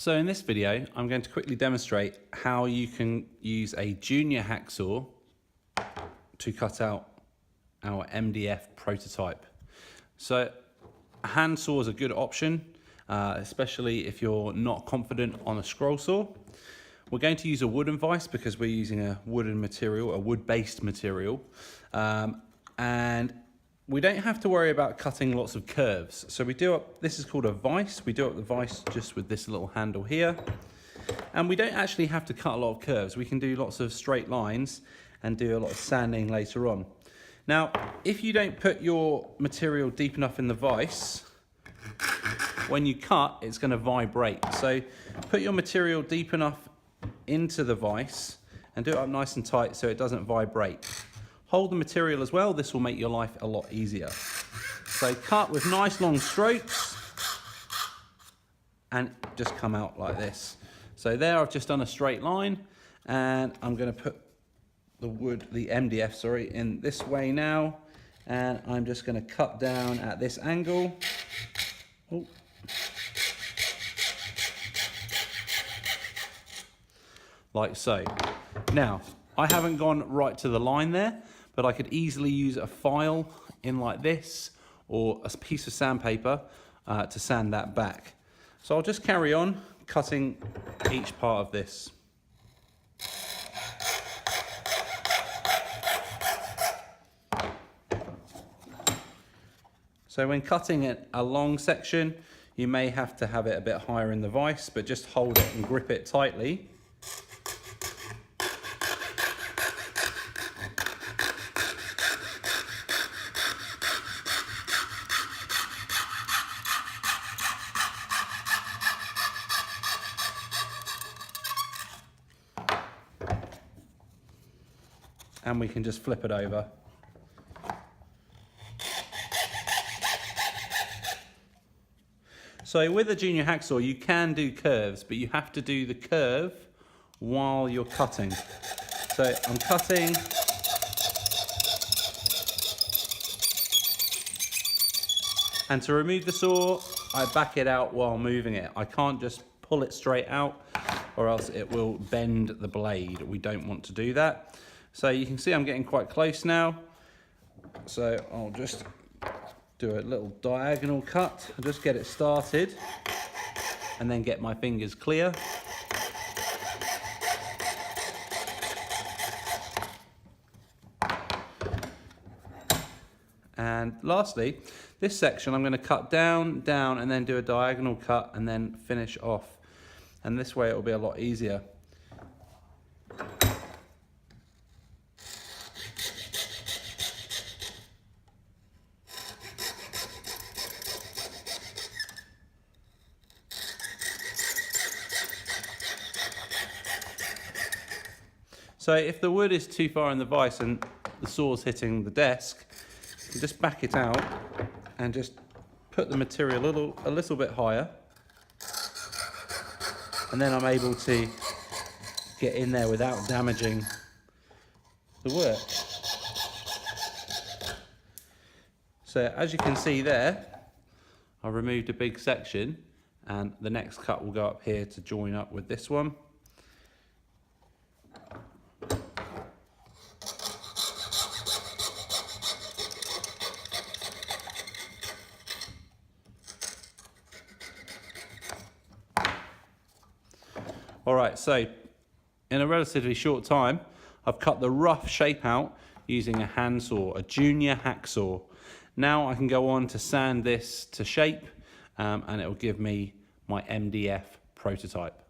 So in this video, I'm going to quickly demonstrate how you can use a junior hacksaw to cut out our MDF prototype. So a hand saw is a good option, especially if you're not confident on a scroll saw. We're going to use a wooden vise because we're using a wooden material, a wood-based material. And we don't have to worry about cutting lots of curves. So we do up, this is called a vise. We do up the vise just with this little handle here. And we don't actually have to cut a lot of curves. We can do lots of straight lines and do a lot of sanding later on. Now, if you don't put your material deep enough in the vise, when you cut, it's going to vibrate. So put your material deep enough into the vise and do it up nice and tight so it doesn't vibrate. Hold the material as well, this will make your life a lot easier. So cut with nice long strokes and just come out like this. So there I've just done a straight line and I'm going to put the MDF, in this way now, and I'm just going to cut down at this angle. Oh. Like so. Now, I haven't gone right to the line there, but I could easily use a file in like this or a piece of sandpaper to sand that back. So I'll just carry on cutting each part of this. So when cutting a long section, you may have to have it a bit higher in the vise, but just hold it and grip it tightly. And we can just flip it over. So with a junior hacksaw, you can do curves, but you have to do the curve while you're cutting. So I'm cutting. And to remove the saw, I back it out while moving it. I can't just pull it straight out or else it will bend the blade. We don't want to do that. So you can see I'm getting quite close now. So I'll just do a little diagonal cut. I'll just get it started and then get my fingers clear. And lastly, this section I'm going to cut down, down, and then do a diagonal cut and then finish off. And this way it will be a lot easier. So if the wood is too far in the vise and the saw's hitting the desk, you just back it out and just put the material a little bit higher. And then I'm able to get in there without damaging the work. So as you can see there, I removed a big section and the next cut will go up here to join up with this one. Alright, so in a relatively short time, I've cut the rough shape out using a hand saw, a junior hacksaw. Now I can go on to sand this to shape and it will give me my MDF prototype.